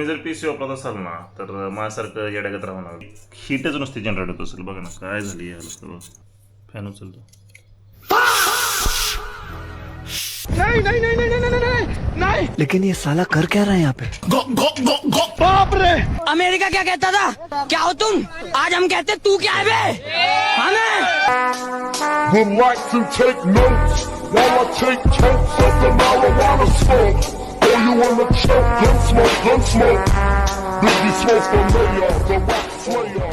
मी जर पीसी वापरत असाल ना तर माझ्यासारखं येड्यागत राहणार. हीटच नुसती जनरेट होत असेल. बघा ना काय झाली याला सर्व. फॅन उचलतो. नहीं नहीं नहीं नहीं नहीं नहीं नहीं नहीं। लेकिन ये साला कर क्या रहा है यहाँ पे? बाप रे। अमेरिका क्या कहता था? क्या हो तुम? आज हम कहते तू क्या है बे? हमें Relax and take notes while I take totes of the marijuana smoke. Oh, you wanna choke? Gun smoke, gun smoke. Biggie smoke for mayor, the rap slayer.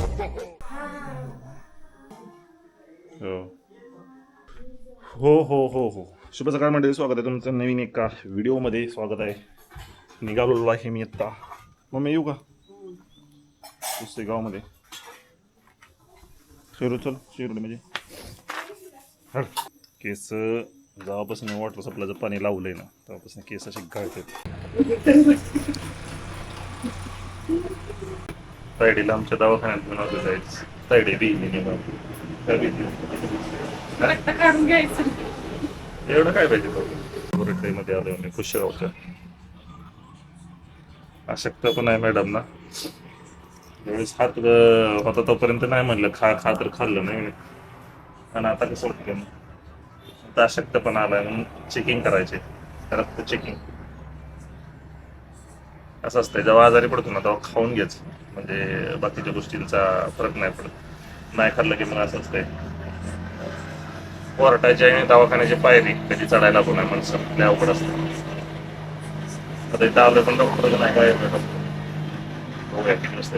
हो हो हो हो शुभ सकाळ मंडळी, स्वागत आहे तुमचं नवीन एका व्हिडिओमध्ये. स्वागत आहे. निघालेलो आहे मी आत्ता. मग मी येऊ का पुसेगावमध्ये? शिरू चल शिरूड म्हणजे हड. केस जेव्हापासून वॉटर सप्लायचं पाणी लावलंय ना तेव्हापासून केस असे गळतात. तायडीला आमच्या दवाखान्यात घेऊन आलो जायचं. तायडी बिजली काढून घ्यायचं. एवढं काय पाहिजे मध्ये आलोय मी पुष्यगावच्या. अशक्त पण आहे मॅडम ना. ज्यावेळेस हात होता तोपर्यंत नाही म्हणलं खा खा तर खाल्लं नाही. आणि आता कसं वाटतं ना आता अशक्त पण आलाय म्हणून चेकिंग करायचे. रक्त चेकिंग असं असतंय. जेव्हा आजारी पडतो ना तेव्हा खाऊन घ्यायचं म्हणजे बाकीच्या गोष्टींचा फरक नाही पडत. नाही खाल्लं की मग असं असतंय. कोर्टाची आणि दवाखान्याची पायरी कधी चढायला पण नाही माणसं. लय अवघड असतं. आता इथं आलं पण डॉक्टर नाही काय बघूया किती असते.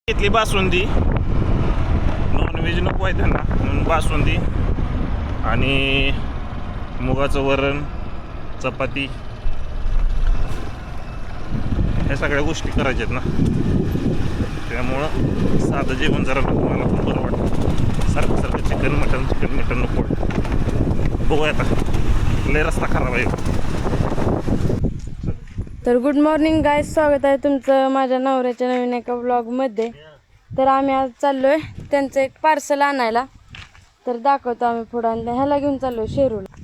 घेतली बासुंदी. नॉनव्हेज नको आहे त्यांना म्हणून बासुंदी आणि मुगाचं वरण चपाती ह्या सगळ्या गोष्टी करायच्या आहेत ना. त्यामुळं साधं जेवण जरा मला पण बरं वाटतं. सारखं सारखं चिकन मटन नको वाटतं. बघूया आता लय रस्ता खराब आहे. तर गुड मॉर्निंग गाईज, स्वागत आहे तुमचं माझ्या नवऱ्याच्या नवीन एका व्लॉगमध्ये. तर आम्ही आज चाललोय त्यांचं एक पार्सल आणायला. तर दाखवतो आम्ही पुढं. आणि ह्याला घेऊन चाललोय शेरूला.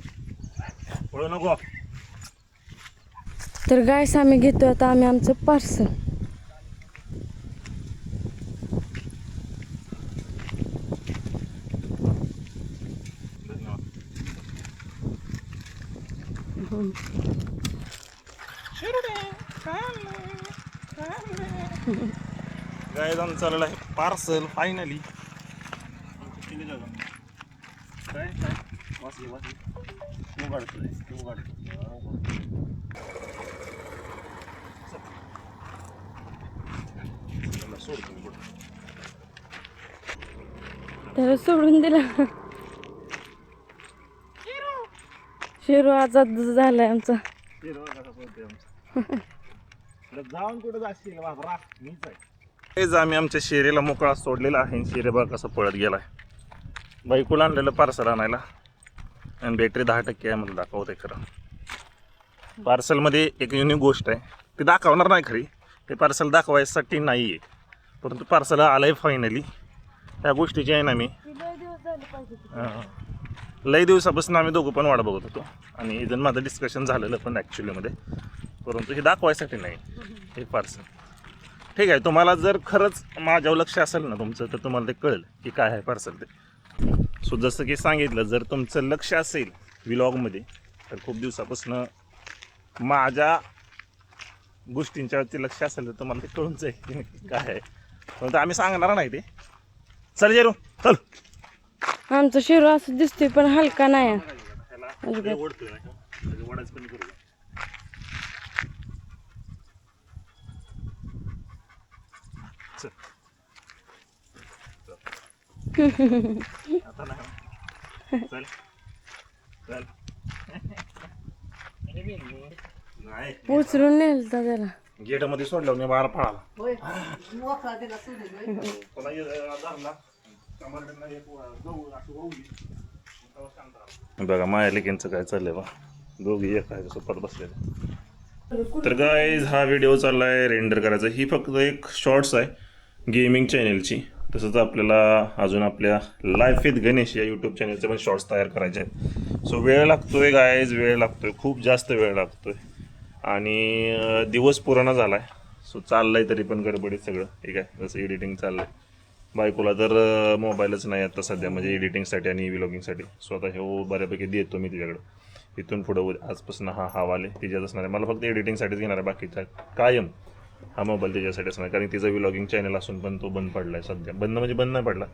तर गाईस आम्ही घेतो आता आम्ही आमचं पार्सल. गाईज आमचं चाललेलं आहे पार्सल फायनली. काय काय वाचली तू काढतोय तू काढतो. त्याला सोडून दिला. शेरू आजाद झालाय आमचा. जाऊन कुठं जाशील मीच आहे. आम्ही आमच्या शेरीला मोकळा सोडलेला आहे. शेरे बघा कसं पळत गेलाय. बाईकूला आणलेलं पार्सल आणायला आणि बॅटरी 10% आहे मला दाखवते. खरं पार्सलमध्ये एक युनिक गोष्ट आहे ती दाखवणार नाही खरी. ते पार्सल दाखवायसाठी नाही आहे परंतु पार्सल आलं आहे फायनली. त्या गोष्टीची आहे ना मी लई दिवसापासून आम्ही दोघं पण वाट बघत होतो. आणि इथं माझं डिस्कशन झालेलं पण ॲक्च्युलीमध्ये. परंतु हे दाखवायसाठी नाही हे पार्सल. ठीक आहे. तुम्हाला जर खरंच माझ्यावर लक्ष असेल ना तुमचं तर तुम्हाला ते कळेल की काय आहे पार्सल ते. सो जसं की सांगितलं जर तुमचं लक्ष असेल व्लॉगमध्ये तर खूप दिवसापासून माझ्या गोष्टींच्या वरती लक्ष असेल तर तुम्हाला ते कळून जाईल की नक्की काय आहे. पण आम्ही सांगणार नाही ते. चल जेरू चल. आमचं शिरू असं दिसतोय पण हलका नाही आहे. ओढतोय ना वडाच पण करू. आता नाही चल चल. नाही उचलून नेलता त्याला. गेट मध्ये सोडलं मी बाहेर पळाला. बघा माया लेकींचं काय चाललंय बा. दोघी एक आहे सोबत बसलेले. तर गाईज हा व्हिडिओ चाललाय रेंडर करायचा. ही फक्त एक शॉर्ट्स आहे गेमिंग चॅनेलची. तसंच आपल्याला अजून आपल्या लाईफ विथ गणेश या यूट्यूब चॅनलचे पण शॉर्ट्स तयार करायचे आहेत. सो वेळ लागतोय गाईज, वेळ लागतोय, खूप जास्त वेळ लागतोय. आणि दिवस पुराणा झाला आहे. सो चाललंय तरी पण गडबडीत सगळं ठीक आहे. जसं एडिटिंग चाललंय. बायकोला तर मोबाईलच नाही आता सध्या म्हणजे एडिटिंगसाठी आणि व्लॉगिंगसाठी. सो आता हे बऱ्यापैकी देतो मी तिच्याकडं. इथून पुढं आजपासून हा हवाले तिच्याच असणार आहे. मला फक्त एडिटिंगसाठीच घेणार आहे. बाकीचा कायम हा मोबाईल त्याच्यासाठी असणार. कारण तिचं व्लॉगिंग चॅनल असून पण तो बंद पडला आहे सध्या. बंद म्हणजे बंद नाही पडला,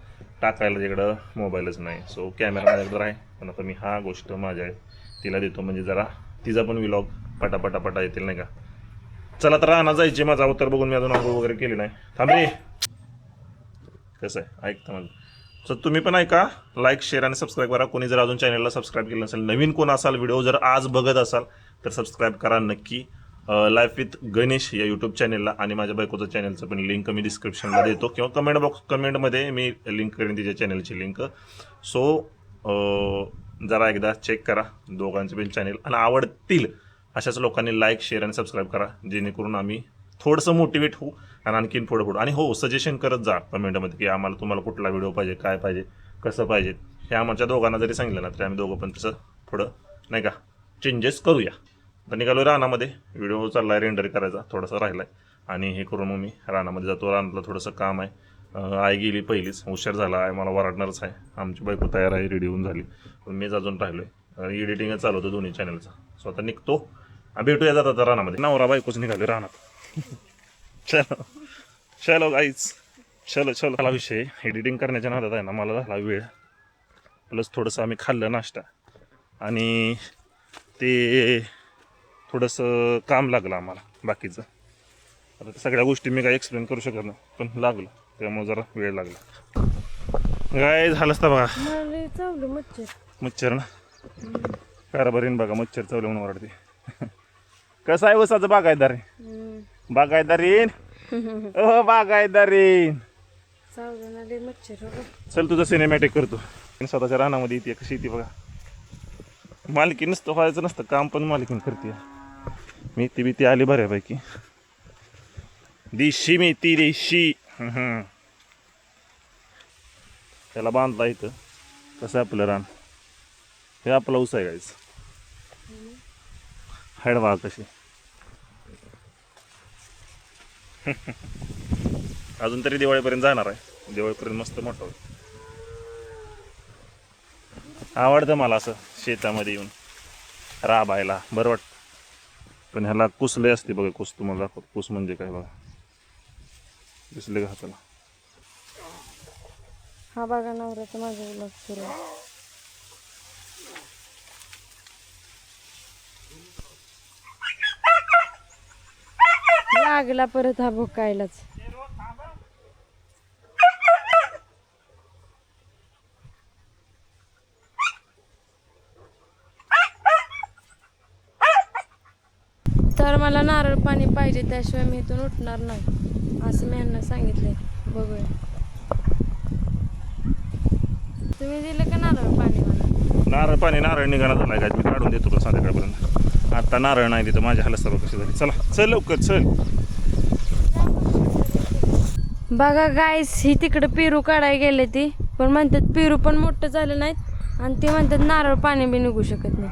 टाकायला तिकडं मोबाईलच नाही. सो कॅमेरा माझ्याकडं आहे पण आता मी हा गोष्ट माझ्या तिला देतो म्हणजे जरा तिचा पण व्लॉग पटापटा येतील नाही का. चला तर राहणार जायचे. माझा अवतार बघून मी अजून आंघोळ वगैरे केली नाही. थांब रे. कसं आहे ऐकता माझं. सो तुम्ही पण ऐका, लाईक शेअर आणि सबस्क्राईब करा. कोणी जर अजून चॅनलला सबस्क्राईब केलं नसेल, नवीन कोण असाल, व्हिडिओ जर आज बघत असाल तर सबस्क्राईब करा नक्की. लाईफ विथ गणेश या यूट्यूब चॅनलला. आणि माझ्या बायकोचं चॅनलचं पण लिंक मी डिस्क्रिप्शनला देतो किंवा कमेंटमध्ये मी लिंक करेन तिच्या चॅनलची लिंक. सो जरा एकदा चेक करा दोघांचे पण चॅनल. आणि आवडतील अशाच लोकांनी लाईक शेअर आणि सबस्क्राईब करा जेणेकरून आम्ही थोडंसं मोटिवेट होऊ आणि आणखीन पुढं. आणि हो सजेशन करत जा कमेंटमध्ये की तुम्हाला कुठला व्हिडिओ पाहिजे, काय पाहिजे, कसं पाहिजे. हे आमच्या दोघांना जरी सांगितलं ना तरी आम्ही दोघं पण तसं थोडं नाही का चेंजेस करूया. तर निघालो रानामध्ये. व्हिडिओ चालला आहे रेंडर करायचा, थोडासा राहिला आहे. आणि हे करून मग मी रानामध्ये जातो. रानातलं थोडंसं काम आहे. आई गेली पहिलीच, उशीर झाला आहे, मला वराडणारच आहे. आमची बायको तयार आहे, रेडी होऊन झाली, पण मीच अजून राहिलो आहे. एडिटिंगच चालू होतं दोन्ही चॅनलचा. स्वतः निघतो, भेटूया जातात रानामध्ये. नवरा बायकोच निघालो रानात. चलो चलो गाईज चलो चलो. मला विषय एडिटिंग करण्याच्या नादात आहे ना मला झाला वेळ. प्लस थोडंसं आम्ही खाल्लं नाश्ता आणि ते थोडंसं काम लागलं आम्हाला बाकीचं. आता सगळ्या गोष्टी मी काही एक्सप्लेन करू शकत नाही पण लागलं त्यामुळे जरा वेळ लागला. काय झालं असतं बघा. चावलं मच्छर ना कारभारीन बघा. मच्छर चावलं म्हणून ओरडते. कसं आहे उसाचं बागायतदार बागायतदारीन ओ बागायतदारीन. मच्छर चल तुझं सिनेमॅटिक करतो. स्वतःच्या रानामध्ये येते कशी येते बघा. मालकी नसतं व्हायचं नसतं काम पण मालकीन करते. मेथी बिती आली बऱ्यापैकी. देशी मेथी देशी. त्याला बांधला इथं. कसं आपलं रान हे आपला ऊस आहे गायच. हाडवा कशी अजून तरी दिवाळीपर्यंत जाणार आहे. दिवाळीपर्यंत मस्त मोठं होईल. आवडतं मला असं शेतामध्ये येऊन राबायला बरं वाटतं. पण ह्याला कुसले असते बघा. कुस तुम्हाला दाखवतो. कुस म्हणजे काय बघा. दिसले का हाताला. हा बघा नवऱ्याचा माझा व्लॉग सुरू आहे. लागला परत हा भुकायलाच. तर मला नारळ पाणी पाहिजे त्याशिवाय मी इथून उठणार नाही असं मी यांना सांगितलंय. बघूया तुम्ही दिलं का नारळ पाणी मला. नारळ पाणी नारळ निघाला झालाय काय मी काढून देतो का संध्याकाळपर्यंत. आता नारळ नाही देतो माझ्या हालत सर्व कशी झाली. चला चल लवकर चल. बघा गाईस ही तिकडे पेरू काढायला गेले ती पण म्हणतात पेरू पण मोठं झालं नाहीत आणि ते म्हणतात नारळ पाणी बी निघू शकत नाही.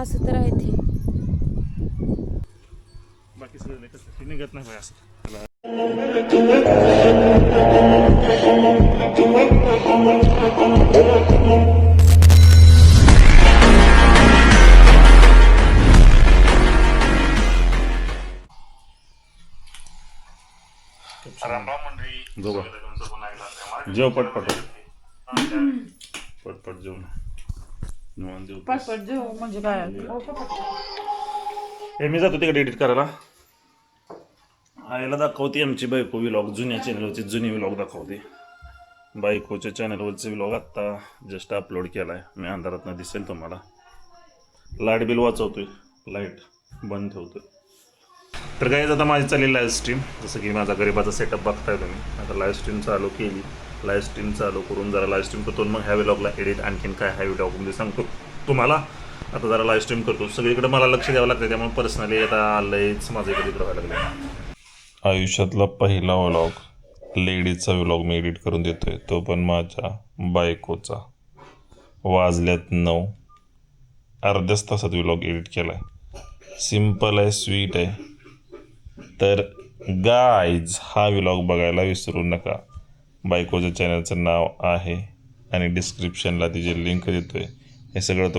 असं तर आहे ते. बाकी सगळं कसं निघत नाही असं. जेव पटपट पटपट जेवण निवांत जेव. पटपट जेव म्हणजे काय हे मी जातो तिकडे एडिट करायला. आईला दाखवते आमची बायको व्लॉग, जुन्या चॅनलवरचे जुने व्लॉग दाखवते. बायकोच्या चॅनलवरचे व्लॉग आत्ता जस्ट अपलोड केला आहे मी. अंधारातनं दिसेल तुम्हाला. लाईट बिल वाचवतोय, लाईट बंद ठेवतोय. तर काय आता माझी चालली लाईव्ह स्ट्रीम. जसं की माझा गरिबाचा सेटअप बघताय तुम्ही. आता लाईव्ह स्ट्रीम चालू केली. लाईव्ह स्ट्रीम चालू करून जरा लाईव्ह स्ट्रीम करतो, मग ह्या व्लॉगला एडिट आणखीन काय ह्या व्लॉगमध्ये सांगतो तुम्हाला. आता जरा लाईव्ह स्ट्रीम करतो. सगळीकडे मला लक्ष द्यावं लागतं, त्यामुळे पर्सनली आता लयच माझं इकडे व्हायला लागलं. आयुष्यातला पहिला व्लॉग, लेडीजचा व्लॉग मी एडिट करून देतोय, तो पण माझ्या बायकोचा. वाजल्यात 9, अर्ध्याच तासात व्लॉग एडिट केला आहे. सिम्पल आहे, स्वीट आहे. तर गाईज हा व्लॉग बघायला विसरू नका. बायकोच्या चॅनलचं नाव आहे आणि डिस्क्रिप्शनला तिची लिंक देतोय. हे सगळं